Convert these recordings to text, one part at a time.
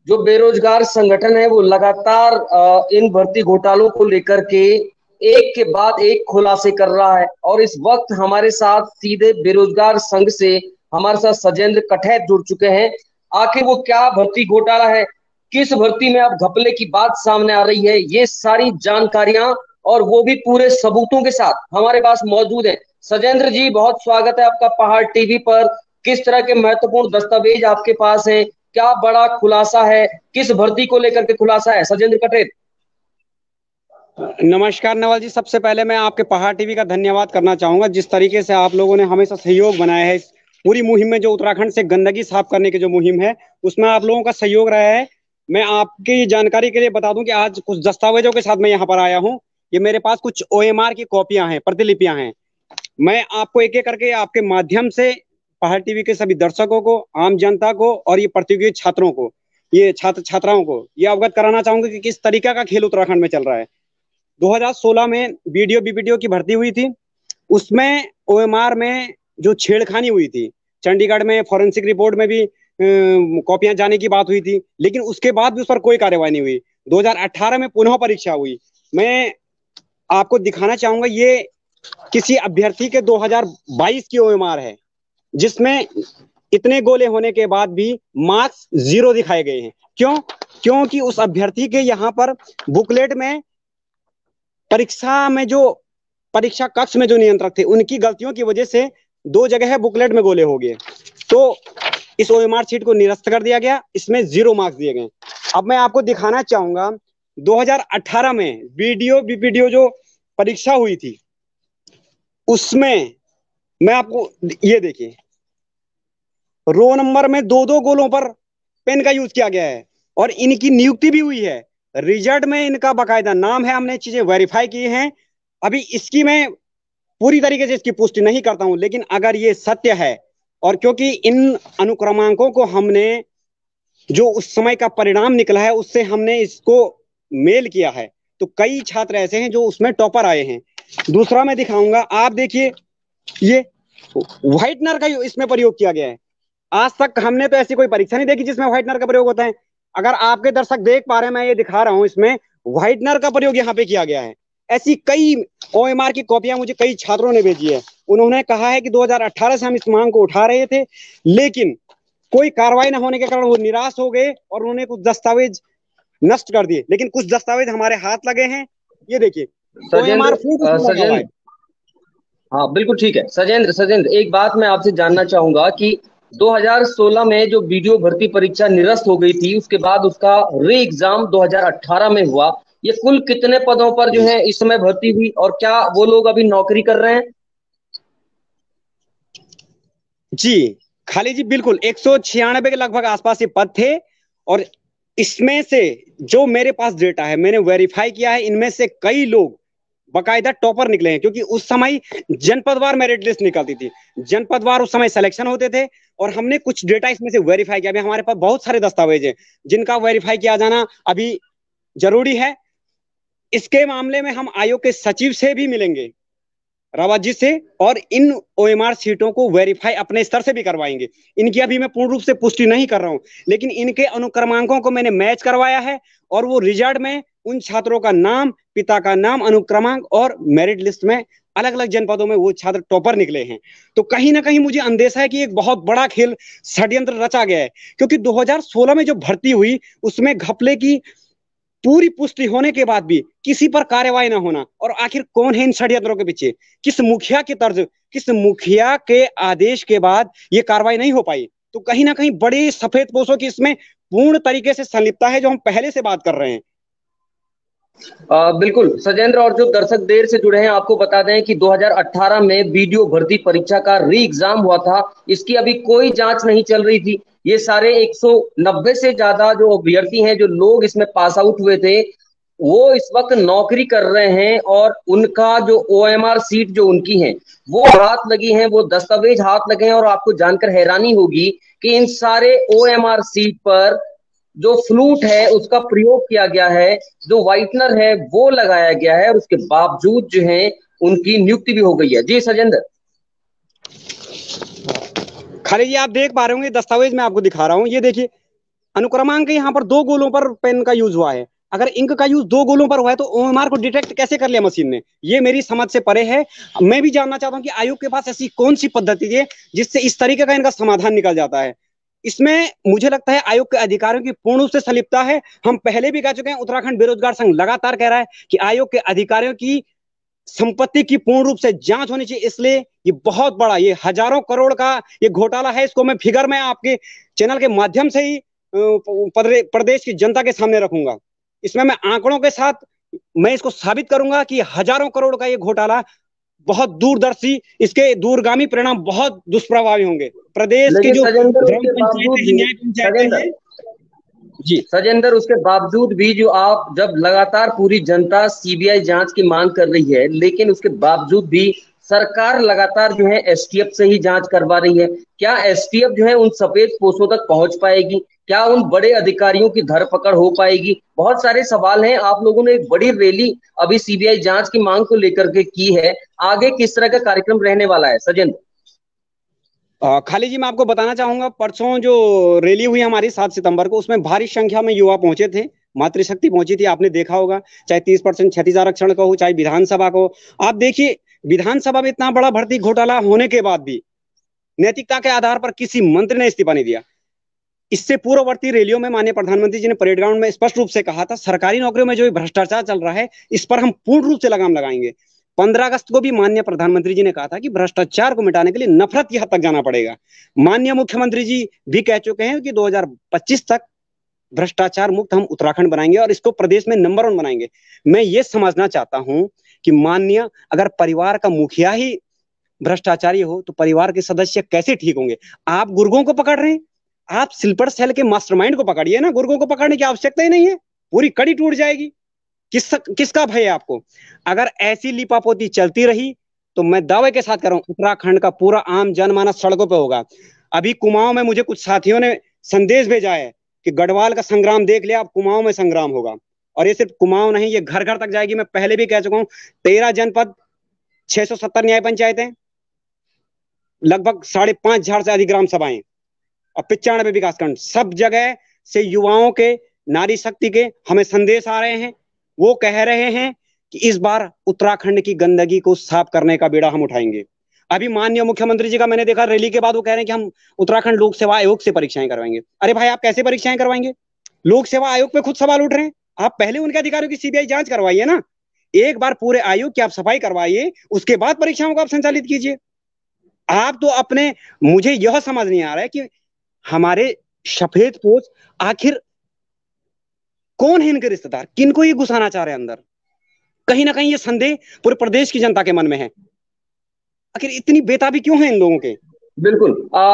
जो बेरोजगार संगठन है वो लगातार इन भर्ती घोटालों को लेकर के एक के बाद एक खुलासे कर रहा है। और इस वक्त हमारे साथ सीधे बेरोजगार संघ से हमारे साथ सजेंद्र कठैत जुड़ चुके हैं। आखिर वो क्या भर्ती घोटाला है, किस भर्ती में अब घपले की बात सामने आ रही है, ये सारी जानकारियां और वो भी पूरे सबूतों के साथ हमारे पास मौजूद है। सजेंद्र जी, बहुत स्वागत है आपका पहाड़ टीवी पर। किस तरह के महत्वपूर्ण दस्तावेज आपके पास हैं, क्या बड़ा खुलासा है, किस भर्ती को लेकर के खुलासा है, सजेंद्र कटेर? नमस्कार नवल जी। सबसे पहले मैं आपके पहाड़ टीवी का धन्यवाद करना चाहूंगा। जिस तरीके से आप लोगों ने हमेशा सहयोग बनाया है इस पूरी मुहिम में, जो उत्तराखंड से गंदगी साफ करने की जो मुहिम है उसमें आप लोगों का सहयोग रहा है। मैं आपकी जानकारी के लिए बता दूं कि आज कुछ दस्तावेजों के साथ मैं यहाँ पर आया हूँ। ये मेरे पास कुछ ओएमआर की कॉपियां हैं, प्रतिलिपियां हैं। मैं आपको एक एक करके आपके माध्यम से पहाड़ टीवी के सभी दर्शकों को, आम जनता को और ये प्रतियोगी छात्रों को, ये छात्र छात्राओं को ये अवगत कराना चाहूंगा कि किस तरीके का खेल उत्तराखंड में चल रहा है। 2016 में बीडीओ बीपीडीओ की भर्ती हुई थी। उसमें ओएमआर में जो छेड़खानी हुई थी, चंडीगढ़ में फॉरेंसिक रिपोर्ट में भी कॉपियां जाने की बात हुई थी, लेकिन उसके बाद भी उस पर कोई कार्यवाही नहीं हुई। 2018 में पुनः परीक्षा हुई। मैं आपको दिखाना चाहूंगा, ये किसी अभ्यर्थी के 2022 की ओएमआर है, जिसमें इतने गोले होने के बाद भी मार्क्स 0 दिखाए गए हैं। क्यों? क्योंकि उस अभ्यर्थी के यहाँ पर बुकलेट में परीक्षा में जो परीक्षा कक्ष में जो नियंत्रक थे, उनकी गलतियों की वजह से 2 जगह में गोले हो गए। तो इस ओएमआर शीट को निरस्त कर दिया गया, इसमें 0 मार्क्स दिए गए। अब मैं आपको दिखाना चाहूंगा 2018 में बीडीओ बीपीडीओ जो परीक्षा हुई थी, उसमें मैं आपको ये देखिए, रो नंबर में 2-2 गोलों पर पेन का यूज किया गया है और इनकी नियुक्ति भी हुई है। रिजल्ट में इनका बकायदा नाम है, हमने चीजें वेरीफाई की हैं। अभी इसकी मैं पूरी तरीके से इसकी पुष्टि नहीं करता हूं, लेकिन अगर ये सत्य है, और क्योंकि इन अनुक्रमांकों को हमने, जो उस समय का परिणाम निकला है उससे हमने इसको मेल किया है, तो कई छात्र ऐसे हैं जो उसमें टॉपर आए हैं। दूसरा मैं दिखाऊंगा, आप देखिए, ये व्हाइटनर का इसमें प्रयोग किया गया है। आज तक हमने तो ऐसी कोई परीक्षा नहीं देखी जिसमें व्हाइटनर का प्रयोग होता है। अगर आपके दर्शक देख पा रहे हैं, मैं ये दिखा रहा हूं, इसमें व्हाइटनर का प्रयोग यहाँ पे किया गया है। ऐसी कई ओएमआर की कॉपियां मुझे कई छात्रों ने भेजी है। उन्होंने कहा है कि 2018 से हम इस मांग को उठा रहे थे, लेकिन कोई कार्रवाई न होने के कारण वो निराश हो गए और उन्होंने कुछ दस्तावेज नष्ट कर दिए, लेकिन कुछ दस्तावेज हमारे हाथ लगे हैं। ये देखिए, ओएमआर सजेंद्र प्रूफ उसमें लगा हुआ है। सजेंद्र, हाँ बिल्कुल ठीक है। सजेंद्र सजेंद्र, एक बात मैं आपसे जानना चाहूंगा कि 2016 में जो वीडियो भर्ती परीक्षा निरस्त हो गई थी, उसके बाद उसका री एग्जाम 2018 में हुआ। ये कुल कितने पदों पर जो है इस समय भर्ती हुई, और क्या वो लोग अभी नौकरी कर रहे हैं? जी, खाली जी, बिल्कुल 196 के लगभग आसपास ये पद थे। और इसमें से जो मेरे पास डेटा है, मैंने वेरीफाई किया है, इनमें से कई लोग बकायदा टॉपर निकले हैं, क्योंकि उस समय जनपदवार मेरिट लिस्ट निकलती थी, जनपदवार उस समय सिलेक्शन होते थे। और हमने कुछ डेटा इसमें से वेरीफाई किया। अभी हमारे पास बहुत सारे दस्तावेज हैं जिनका वेरीफाई किया जाना अभी जरूरी है। इसके मामले में हम आयोग के सचिव से भी मिलेंगे, रावत जी से, और इन ओएमआर सीटों को वेरीफाई अपने स्तर से भी करवाएंगे। इनकी अभी मैं पूर्ण रूप से पुष्टि नहीं कर रहा हूं, लेकिन इनके अनुक्रमांकों को मैंने मैच करवाया है। और वो रिजल्ट में उन छात्रों का नाम, पिता का नाम, अनुक्रमांक और मेरिट लिस्ट में अलग अलग जनपदों में वो छात्र टॉपर निकले हैं। तो कहीं ना कहीं मुझे अंदेशा है कि एक बहुत बड़ा खेल, षड्यंत्र रचा गया है। क्योंकि 2016 में जो भर्ती हुई उसमें घपले की पूरी पुष्टि होने के बाद भी किसी पर कार्रवाई न होना, और आखिर कौन है इन षड्यंत्रों के पीछे, किस मुखिया के तर्ज, किस मुखिया के आदेश के बाद ये कार्रवाई नहीं हो पाई। तो कहीं ना कहीं बड़े सफेद पोशों की इसमें पूर्ण तरीके से संलिप्तता है, जो हम पहले से बात कर रहे हैं। बिल्कुल सजेंद्र, और जो दर्शक देर से जुड़े हैं आपको बता दें कि 2018 में वीडियो भर्ती परीक्षा का री एग्जाम हुआ था। इसकी अभी कोई जांच नहीं चल रही थी। ये सारे 190 से ज्यादा जो अभ्यर्थी हैं, जो लोग इसमें पास आउट हुए थे, वो इस वक्त नौकरी कर रहे हैं। और उनका जो ओएमआर सीट जो उनकी है वो हाथ लगी है, वो दस्तावेज हाथ लगे हैं। और आपको जानकर हैरानी होगी कि इन सारे ओएमआर सीट पर जो फ्लूट है उसका प्रयोग किया गया है, जो व्हाइटनर है वो लगाया गया है, और उसके बावजूद जो है उनकी नियुक्ति भी हो गई है। जी सजेंद्र। खाली जी, आप देख पा रहे होंगे दस्तावेज मैं आपको दिखा रहा हूं, ये देखिए, अनुक्रमांक यहाँ पर 2 गोलों पर पेन का यूज हुआ है। अगर इंक का यूज 2 गोलों पर हुआ है तो ओएमआर को डिटेक्ट कैसे कर लिया मशीन ने, ये मेरी समझ से परे है। मैं भी जानना चाहता हूँ कि आयोग के पास ऐसी कौन सी पद्धति है जिससे इस तरीके का इनका समाधान निकल जाता है। इसमें मुझे लगता है आयोग के अधिकारियों की पूर्ण रूप से संलिप्तता है। हम पहले भी कह चुके हैं, उत्तराखंड बेरोजगार संघ लगातार कह रहा है कि आयोग के अधिकारियों की संपत्ति की पूर्ण रूप से जांच होनी चाहिए। इसलिए ये बहुत बड़ा, ये हजारों करोड़ का ये घोटाला है, इसको मैं फिगर में आपके चैनल के माध्यम से ही प्रदेश की जनता के सामने रखूंगा। इसमें मैं आंकड़ों के साथ मैं इसको साबित करूंगा कि हजारों करोड़ का ये घोटाला बहुत दूरदर्शी, इसके दूरगामी परिणाम बहुत दुष्प्रभावी होंगे। प्रदेश के जो ग्राम पंचायतें, न्याय पंचायतें हैं जी सजेंद्र, उसके बावजूद भी जो आप, जब लगातार पूरी जनता सीबीआई जांच की मांग कर रही है, लेकिन उसके बावजूद भी सरकार लगातार जो है एसटीएफ से ही जांच करवा रही है। क्या एसटीएफ जो है उन सफेद पोस्टों तक पहुंच पाएगी? क्या उन बड़े अधिकारियों की धरपकड़ हो पाएगी? बहुत सारे सवाल हैं। आप लोगों ने एक बड़ी रैली अभी सीबीआई जांच की मांग को लेकर के की है, आगे किस तरह का कार्यक्रम रहने वाला है सजेंद्र? खाली जी, मैं आपको बताना चाहूंगा, परसों जो रैली हुई हमारी 7 सितंबर को, उसमें भारी संख्या में युवा पहुंचे थे, मातृशक्ति पहुंची थी, आपने देखा होगा। चाहे 30% क्षतिज आरक्षण का हो, चाहे विधानसभा को। आप देखिए, विधानसभा में इतना बड़ा भर्ती घोटाला होने के बाद भी नैतिकता के आधार पर किसी मंत्री ने इस्तीफा नहीं दिया। इससे पूर्ववर्ती रैलियों में माननीय प्रधानमंत्री जी ने परेड ग्राउंड में स्पष्ट रूप से कहा था, सरकारी नौकरियों में जो भ्रष्टाचार चल रहा है इस पर हम पूर्ण रूप से लगाम लगाएंगे। 15 अगस्त को भी माननीय प्रधानमंत्री जी ने कहा था कि भ्रष्टाचार को मिटाने के लिए नफरत की हद तक जाना पड़ेगा। माननीय मुख्यमंत्री जी भी कह चुके हैं कि 2025 तक भ्रष्टाचार मुक्त हम उत्तराखंड बनाएंगे और इसको प्रदेश में नंबर 1 बनाएंगे। मैं ये समझना चाहता हूं कि माननीय, अगर परिवार का मुखिया ही भ्रष्टाचारी हो तो परिवार के सदस्य कैसे ठीक होंगे? आप गुर्गों को पकड़ रहे हैं, आप सिलपट सेल के मास्टरमाइंड को पकड़िए ना, गुर्गों को पकड़ने की आवश्यकता ही नहीं है, पूरी कड़ी टूट जाएगी। किसका भय है आपको? अगर ऐसी लिपापोती चलती रही तो मैं दावे के साथ कर रहा हूं, उत्तराखंड का पूरा आम जनमानस सड़कों पे होगा। अभी कुमाऊं में मुझे कुछ साथियों ने संदेश भेजा है कि गढ़वाल का संग्राम देख लिया, अब कुमाऊं में संग्राम होगा। और ये सिर्फ कुमाऊं नहीं, ये घर घर तक जाएगी। मैं पहले भी कह चुका हूं, 13 जनपद, 670 न्याय पंचायतें, लगभग 5,500 से अधिक ग्राम सभाएं और 95 विकासखंड, सब जगह से युवाओं के, नारी शक्ति के हमें संदेश आ रहे हैं। वो कह रहे हैं कि इस बार उत्तराखंड की गंदगी को साफ करने का बीड़ा हम उठाएंगे। अभी माननीय मुख्यमंत्री जी का मैंने देखा रैली के बाद, वो कह रहे हैं कि हम उत्तराखंड लोक सेवा आयोग से परीक्षाएं करवाएंगे। अरे भाई, आप कैसे परीक्षाएं करवाएंगे? लोक सेवा आयोग पे खुद सवाल उठ रहे हैं। आप पहले उनके अधिकारियों की सीबीआई जांच करवाइए ना, एक बार पूरे आयोग की आप सफाई करवाइए, उसके बाद परीक्षाओं को आप संचालित कीजिए। आप तो अपने, मुझे यह समझ नहीं आ रहा है कि हमारे सफेद पोस्ट आखिर कौन है इनके रिश्तेदार, किनको ये घुसाना चाह रहे हैं अंदर? कहीं ना कहीं ये संदेह पूरे प्रदेश की जनता के मन में है। आखिर इतनी बेताबी क्यों है इन लोगों के? बिल्कुल।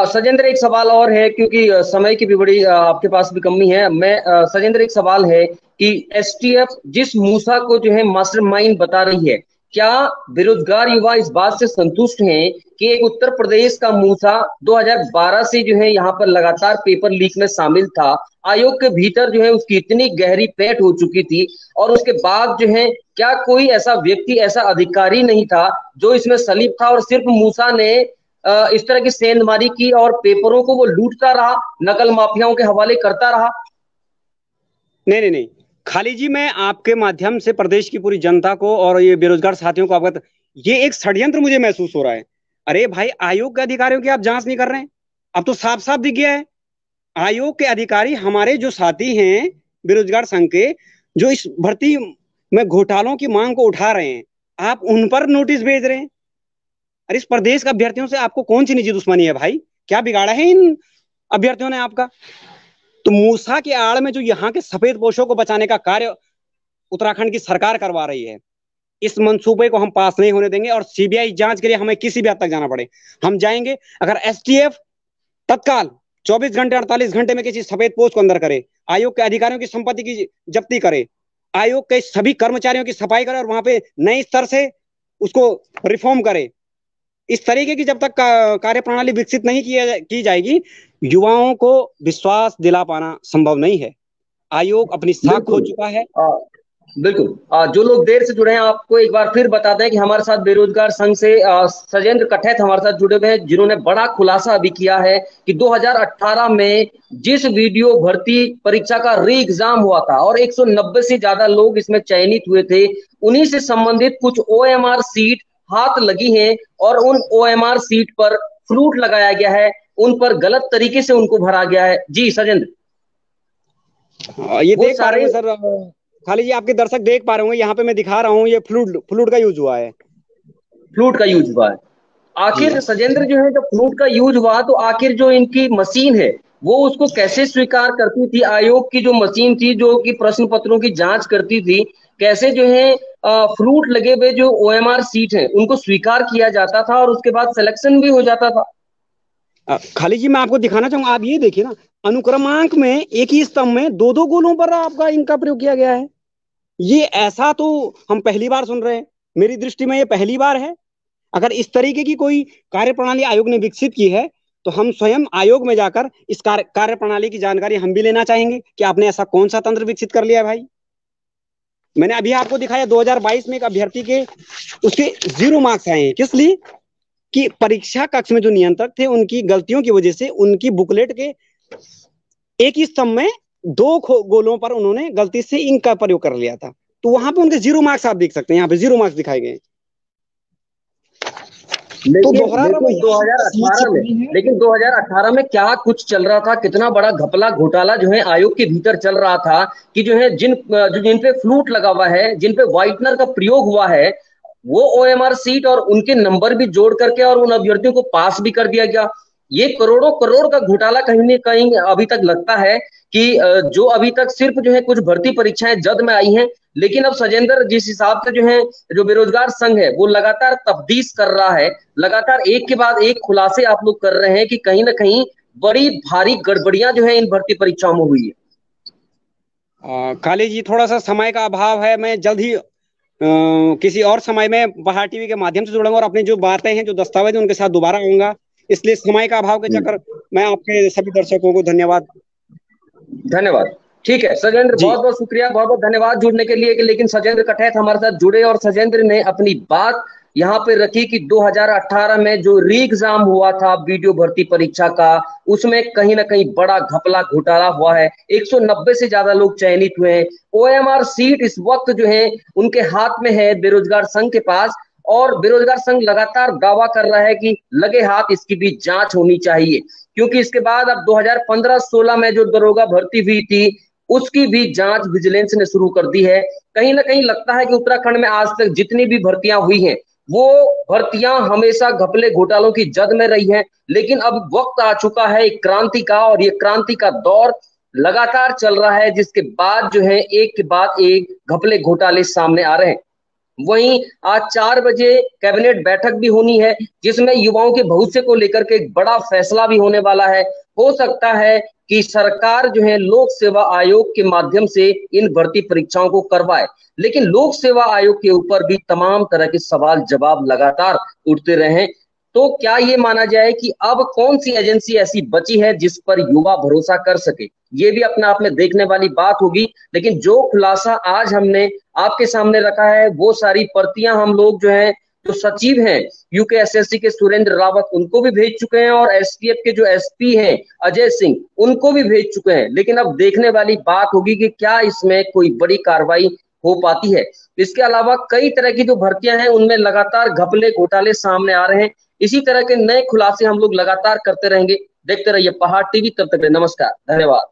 सजेंद्र, एक सवाल और है, क्योंकि समय की भी बड़ी आपके पास भी कमी है। मैं सजेंद्र, एक सवाल है कि एसटीएफ जिस मूसा को जो है मास्टरमाइंड बता रही है, क्या बेरोजगार युवा इस बात से संतुष्ट हैं कि एक उत्तर प्रदेश का मूसा 2012 से जो है यहाँ पर लगातार पेपर लीक में शामिल था, आयोग के भीतर जो है उसकी इतनी गहरी पैठ हो चुकी थी, और उसके बाद जो है क्या कोई ऐसा व्यक्ति, ऐसा अधिकारी नहीं था जो इसमें सलीब था, और सिर्फ मूसा ने इस तरह की सेंधमारी की और पेपरों को वो लूटता रहा, नकल माफियाओं के हवाले करता रहा? नहीं नहीं नहीं, खाली जी, मैं आपके माध्यम से प्रदेश की पूरी जनता को और ये बेरोजगार साथियों को अवगत, ये एक षड्यंत्र मुझे महसूस हो रहा है। अरे भाई, आयोग के अधिकारियों की आप जांच नहीं कर रहे हैं? अब तो साफ साफ दिख गया है, आयोग के अधिकारी हमारे जो साथी हैं बेरोजगार संघ के, जो इस भर्ती में घोटालों की मांग को उठा रहे हैं, आप उन पर नोटिस भेज रहे हैं। अरे इस प्रदेश के अभ्यर्थियों से आपको कौन सी निजी दुश्मनी है भाई? क्या बिगाड़ा है इन अभ्यर्थियों ने आपका? तो मूसा के आड़ में जो यहाँ के सफेद पोशों को बचाने का कार्य उत्तराखंड की सरकार करवा रही है, इस मंसूबे को हम पास नहीं होने देंगे। और सीबीआई जांच के लिए हमें किसी भी हद तक जाना पड़े, हम जाएंगे। अगर एसटीएफ तत्काल 24 घंटे 48 घंटे में किसी सफेद पोस्ट को अंदर करे, आयोग के अधिकारियों की संपत्ति की जब्ती करे, आयोग के सभी कर्मचारियों की सफाई करे और वहां पे नए स्तर से उसको रिफॉर्म करे, इस तरीके की जब तक कार्य प्रणाली विकसित नहीं की जाएगी, युवाओं को विश्वास दिला पाना संभव नहीं है। आयोग अपनी साख खो चुका है। बिल्कुल। जो लोग देर से जुड़े हैं आपको एक बार फिर बता दें कि हमारे साथ बेरोजगार संघ से सजेंद्र कठैत हमारे साथ जुड़े हुए हैं, जिन्होंने बड़ा खुलासा अभी किया है कि 2018 में जिस वीडियो भर्ती परीक्षा का री एग्जाम हुआ था और 190 से ज्यादा लोग इसमें चयनित हुए थे, उन्हीं से संबंधित कुछ ओएमआर सीट हाथ लगी हैं और उन ओएमआर सीट पर फ्लूट लगाया गया है, उन पर गलत तरीके से उनको भरा गया है। जी सजेंद्र। ये वो देख पा रहे सारे होंगे सर, खाली जी आपके दर्शक देख पा रहे होंगे, यहाँ पे मैं दिखा रहा हूँ, ये फ्लूट फ्लूट का यूज हुआ है। फ्लूट का यूज हुआ है। जी। आखिर सजेंद्र जो है, जब फ्लूट का यूज हुआ तो आखिर जो इनकी मशीन है वो उसको कैसे स्वीकार करती थी? आयोग की जो मशीन थी जो कि प्रश्न पत्रों की जांच करती थी, कैसे जो है फ्लूट लगे हुए जो ओएमआर सीट है उनको स्वीकार किया जाता था और उसके बाद सिलेक्शन भी हो जाता था? खाली जी मैं आपको दिखाना चाहूंगा, आप ये देखिए ना, अनुक्रमांक में एक ही स्तंभ में दो दो गोलों पर आपका इनका प्रयोग किया गया है। ये ऐसा तो हम पहली बार सुन रहे हैं, मेरी दृष्टि में ये पहली बार है। अगर इस तरीके की कोई कार्यप्रणाली आयोग ने विकसित की है तो हम स्वयं आयोग में जाकर इस कार्यप्रणाली की जानकारी हम भी लेना चाहेंगे कि आपने ऐसा कौन सा तंत्र विकसित कर लिया भाई। मैंने अभी आपको दिखाया 2022 में एक अभ्यर्थी के उसके 0 मार्क्स आए हैं, किस लिए? कि परीक्षा कक्ष में जो नियंत्रक थे उनकी गलतियों की वजह से उनकी बुकलेट के एक ही स्तंभ में दो गोलों पर उन्होंने गलती से इंक का प्रयोग कर लिया था, तो वहां पे उनके 0 मार्क्स आप देख सकते हैं, यहाँ पे 0 मार्क्स दिखाए गए। तो लेकिन दोहरा रहा लेकिन भाई, समस्या 2018 में नहीं है। लेकिन 2018 में क्या कुछ चल रहा था, कितना बड़ा घपला घोटाला जो है आयोग के भीतर चल रहा था कि जो है जिन पे फ्लूट लगा हुआ है, जिन पे व्हाइटनर का प्रयोग हुआ है, वो ओएमआर सीट और उनके नंबर भी जोड़ करके और उन अभ्यर्थियों को पास भी कर दिया गया। ये करोड़ों करोड़ का घोटाला कहीं न कहीं अभी तक लगता है कि जो अभी तक सिर्फ जो है कुछ भर्ती परीक्षाएं जद में आई हैं, लेकिन अब सजेंद्र जिस हिसाब से जो है जो बेरोजगार संघ है वो लगातार तफ्तीश कर रहा है, लगातार एक के बाद एक खुलासे आप लोग कर रहे हैं कि कहीं ना कहीं बड़ी भारी गड़बड़ियां जो है इन भर्ती परीक्षाओं में हुई है। काली जी थोड़ा सा समय का अभाव है, मैं जल्द ही किसी और समय में पहाड़ टीवी के माध्यम से जुड़ूंगा और अपनी जो बातें हैं जो दस्तावेज उनके साथ दोबारा आऊंगा, इसलिए समय का अभाव के चक्कर मैं आपके सभी दर्शकों को धन्यवाद। धन्यवाद। ठीक है सजेंद्र, जी। बहुत बहुत शुक्रिया, बहुत बहुत धन्यवाद जुड़ने के लिए। लेकिन सजेंद्र कठैत हमारे साथ जुड़े और सजेंद्र ने अपनी बात यहाँ पे रखी कि 2018 में जो री एग्जाम हुआ था वीडियो भर्ती परीक्षा का, उसमें कहीं ना कहीं बड़ा घपला घोटाला हुआ है, 190 से ज्यादा लोग चयनित हुए हैं। ओएमआर सीट इस वक्त जो है उनके हाथ में है, बेरोजगार संघ के पास, और बेरोजगार संघ लगातार दावा कर रहा है कि लगे हाथ इसकी भी जांच होनी चाहिए, क्योंकि इसके बाद अब 2015-16 में जो दरोगा भर्ती हुई थी उसकी भी जांच विजिलेंस ने शुरू कर दी है। कहीं ना कहीं लगता है कि उत्तराखंड में आज तक जितनी भी भर्तियां हुई हैं वो भर्तियां हमेशा घपले घोटालों की जद में रही हैं, लेकिन अब वक्त आ चुका है एक क्रांति का, और ये क्रांति का दौर लगातार चल रहा है, जिसके बाद जो है एक के बाद एक घपले घोटाले सामने आ रहे हैं। वहीं आज 4 बजे कैबिनेट बैठक भी होनी है, जिसमें युवाओं के भविष्य को लेकर के एक बड़ा फैसला भी होने वाला है। हो सकता है कि सरकार जो है लोक सेवा आयोग के माध्यम से इन भर्ती परीक्षाओं को करवाए, लेकिन लोक सेवा आयोग के ऊपर भी तमाम तरह के सवाल जवाब लगातार उठते रहे। तो क्या ये माना जाए कि अब कौन सी एजेंसी ऐसी बची है जिस पर युवा भरोसा कर सके? ये भी अपने आप में देखने वाली बात होगी। लेकिन जो खुलासा आज हमने आपके सामने रखा है, वो सारी प्रतियां हम लोग जो है जो सचिव हैं यूकेएसएससी के सुरेंद्र रावत उनको भी भेज चुके हैं, और एसटीएफ के जो एसपी हैं अजय सिंह उनको भी भेज चुके हैं। लेकिन अब देखने वाली बात होगी कि क्या इसमें कोई बड़ी कार्रवाई हो पाती है। इसके अलावा कई तरह की जो भर्तियां हैं उनमें लगातार घपले घोटाले सामने आ रहे हैं। इसी तरह के नए खुलासे हम लोग लगातार करते रहेंगे। देखते रहिए पहाड़ टीवी, तब तक नमस्कार, धन्यवाद।